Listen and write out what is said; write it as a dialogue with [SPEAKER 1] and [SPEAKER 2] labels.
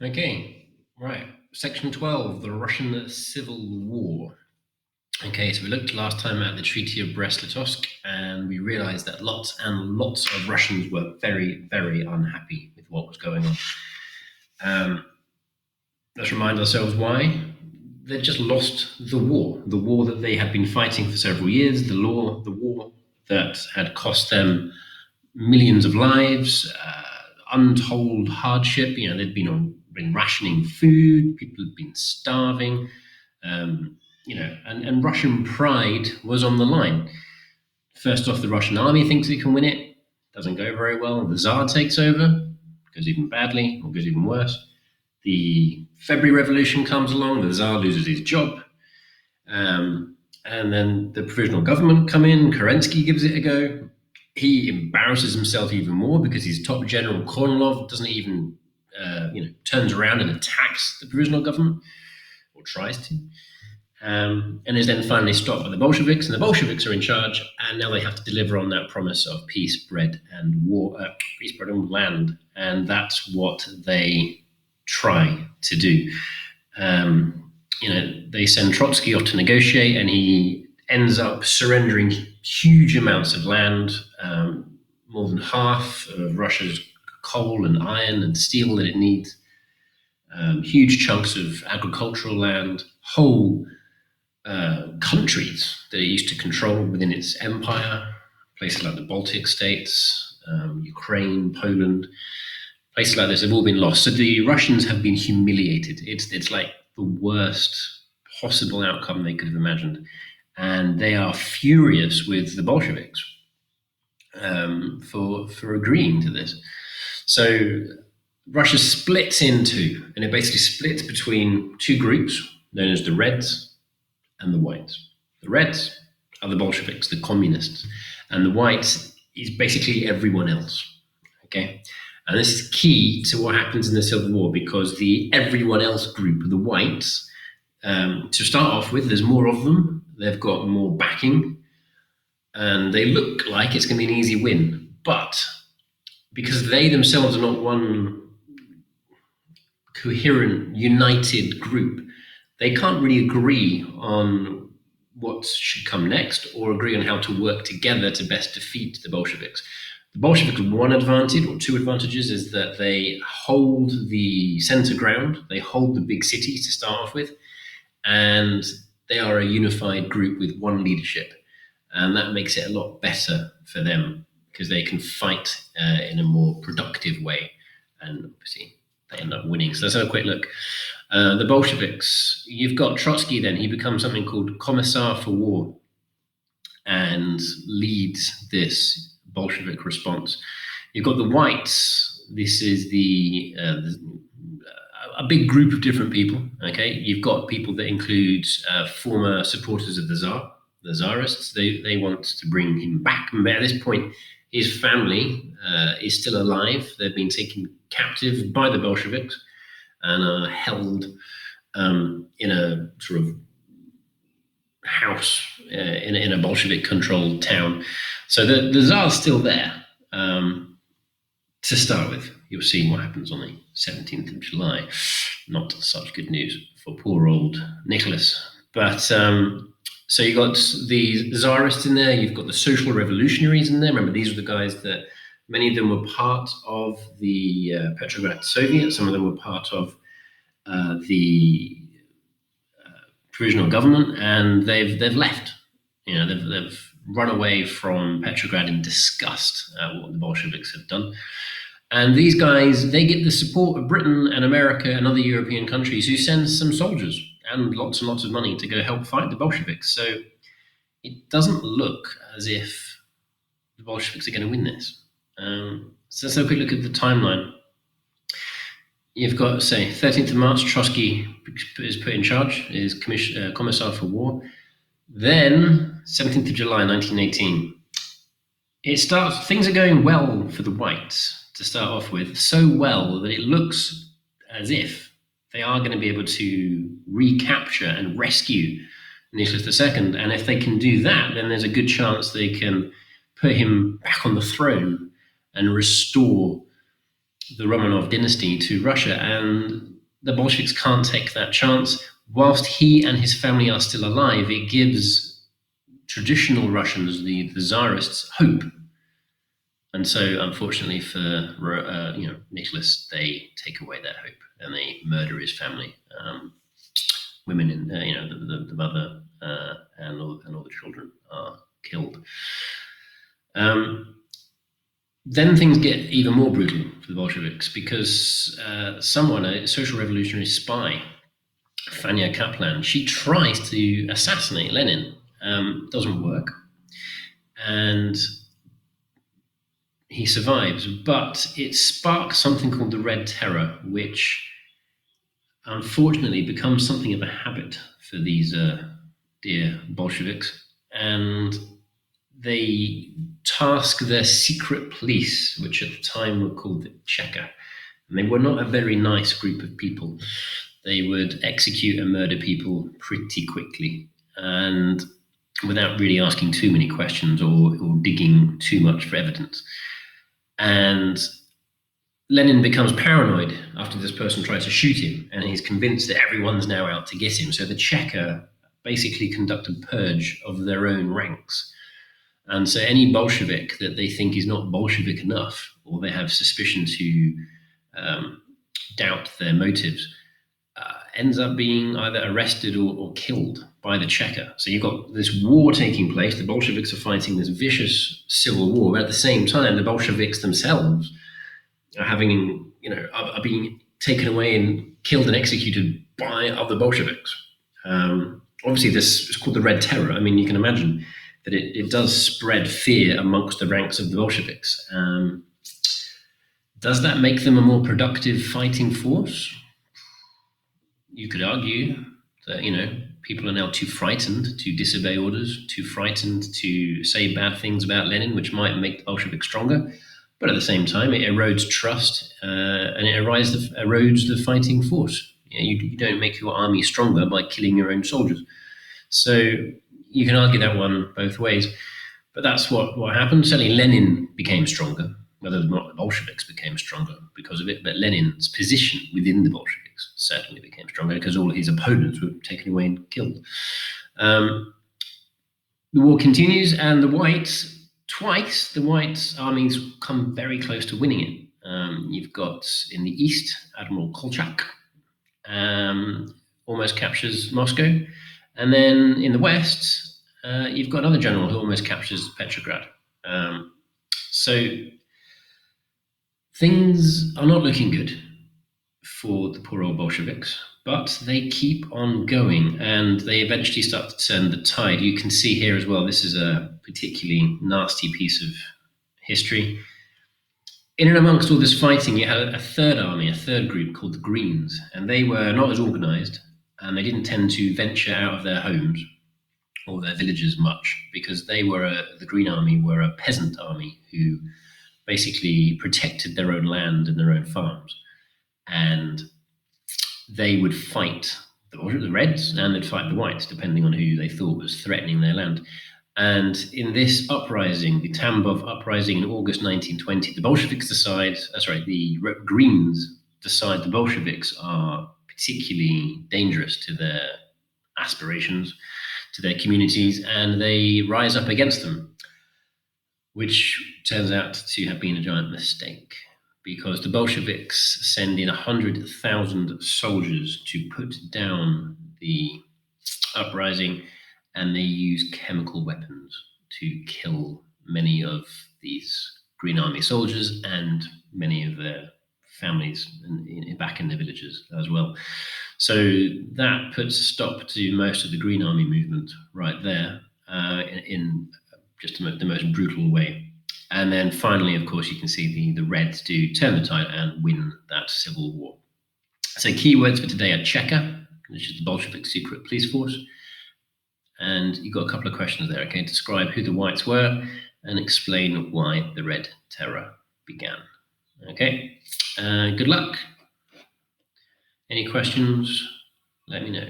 [SPEAKER 1] Okay, right. Section 12, the Russian Civil War. Okay, so we looked last time at the Treaty of Brest-Litovsk, and we realized that lots and lots of Russians were very, very unhappy with what was going on. Let's remind ourselves why. They just lost the war that they had been fighting for several years, the war that had cost them millions of lives, untold hardship. They'd been rationing food, people had been starving, and Russian pride was on the line. First off, the Russian army thinks it can win it. Doesn't go very well. The Tsar takes over, goes even badly, or goes even worse. The February Revolution comes along. The Tsar loses his job. And then the provisional government come in. Kerensky gives it a go. He embarrasses himself even more because his top general, Kornilov, doesn't even, turns around and attacks the provisional government, or tries to. And is then finally stopped by the Bolsheviks, and the Bolsheviks are in charge, and now they have to deliver on that promise of peace, bread, and peace, bread, and land, and that's what they try to do. They send Trotsky off to negotiate, and he ends up surrendering huge amounts of land, more than half of Russia's coal and iron and steel that it needs, huge chunks of agricultural land, whole countries that it used to control within its empire, places like the Baltic states, Ukraine, Poland, places like this have all been lost. So the Russians have been humiliated. It's like the worst possible outcome they could have imagined. And they are furious with the Bolsheviks for agreeing to this. So Russia splits into, and it basically splits between two groups known as the Reds and the Whites. The Reds are the Bolsheviks, the communists, and the Whites is basically everyone else. Okay, and this is key to what happens in the Civil War, because the everyone else group, the Whites, to start off with, there's more of them. They've got more backing, and they look like it's going to be an easy win. But because they themselves are not one coherent, united group, they can't really agree on what should come next or agree on how to work together to best defeat the Bolsheviks. The Bolsheviks' one advantage, or two advantages, is that they hold the center ground, they hold the big cities to start off with, and they are a unified group with one leadership. And that makes it a lot better for them because they can fight in a more productive way. And obviously, they end up winning. So let's have a quick look. The Bolsheviks, you've got Trotsky then, he becomes something called Commissar for War and leads this Bolshevik response. You've got the Whites, this is a big group of different people, okay? You've got people that include former supporters of the Tsar, the Tsarists. They want to bring him back, but at this point, his family is still alive. They've been taken captive by the Bolsheviks and are held in a sort of house in a Bolshevik-controlled town. So the Tsar's still there. To start with, you'll see what happens on the 17th of July. Not such good news for poor old Nicholas. But so you've got the Tsarists in there, you've got the social revolutionaries in there. Remember, these are the guys that many of them were part of the Petrograd Soviet. Some of them were part of the provisional government, and they've left. They've run away from Petrograd in disgust at what the Bolsheviks have done. And these guys, they get the support of Britain and America and other European countries who send some soldiers and lots of money to go help fight the Bolsheviks. So it doesn't look as if the Bolsheviks are going to win this. So let's have a quick look at the timeline. You've got, say, 13th of March, Trotsky is put in charge, is Commissar for War. Then, 17th of July, 1918, things are going well for the Whites to start off with, so well that it looks as if they are going to be able to recapture and rescue Nicholas II. And if they can do that, then there's a good chance they can put him back on the throne and restore the Romanov dynasty to Russia. And the Bolsheviks can't take that chance. Whilst he and his family are still alive, it gives traditional Russians, the Tsarists, hope. And so, unfortunately for Nicholas, they take away their hope and they murder his family, women, and the mother and all the children are killed. Then things get even more brutal for the Bolsheviks because someone, a social revolutionary spy, Fanya Kaplan, she tries to assassinate Lenin. Doesn't work. And he survives, but it sparks something called the Red Terror, which unfortunately becomes something of a habit for these dear Bolsheviks. And they task their secret police, which at the time were called the Cheka. And they were not a very nice group of people. They would execute and murder people pretty quickly and without really asking too many questions or digging too much for evidence. And Lenin becomes paranoid after this person tries to shoot him, and he's convinced that everyone's now out to get him. So the Cheka basically conduct a purge of their own ranks. And so any Bolshevik that they think is not Bolshevik enough, or they have suspicion to doubt their motives, ends up being either arrested or killed by the Cheka. So you've got this war taking place. The Bolsheviks are fighting this vicious civil war, but at the same time, the Bolsheviks themselves are being taken away and killed and executed by other Bolsheviks. Obviously, this is called the Red Terror. I mean, you can imagine that it does spread fear amongst the ranks of the Bolsheviks. Does that make them a more productive fighting force? You could argue that, people are now too frightened to disobey orders, too frightened to say bad things about Lenin, which might make the Bolsheviks stronger. But at the same time, it erodes trust and it erodes the fighting force. You don't make your army stronger by killing your own soldiers. So you can argue that one both ways. But that's what happened. Certainly Lenin became stronger, whether or not the Bolsheviks became stronger because of it. But Lenin's position within the Bolsheviks certainly became stronger because all of his opponents were taken away and killed. The war continues, and the White armies come very close to winning it. You've got in the east, Admiral Kolchak almost captures Moscow. And then in the west, you've got another general who almost captures Petrograd. So things are not looking good for the poor old Bolsheviks, but they keep on going and they eventually start to turn the tide. You can see here as well, this is a particularly nasty piece of history. In and amongst all this fighting, you had a third army, a third group called the Greens, and they were not as organized and they didn't tend to venture out of their homes or their villages much because the Green Army were a peasant army who basically protected their own land and their own farms. And they would fight the Reds and they'd fight the Whites, depending on who they thought was threatening their land. And in this uprising, the Tambov uprising in August 1920, the Greens decide the Bolsheviks are particularly dangerous to their aspirations, to their communities, and they rise up against them, which turns out to have been a giant mistake because the Bolsheviks send in 100,000 soldiers to put down the uprising, and they use chemical weapons to kill many of these Green Army soldiers and many of their families back in their villages as well. So that puts a stop to most of the Green Army movement right there in just the most brutal way. And then finally, of course, you can see the Reds do turn the tide and win that civil war. So keywords for today are Cheka, which is the Bolshevik secret police force. And you've got a couple of questions there, okay? Describe who the Whites were and explain why the Red Terror began. Okay, good luck. Any questions? Let me know.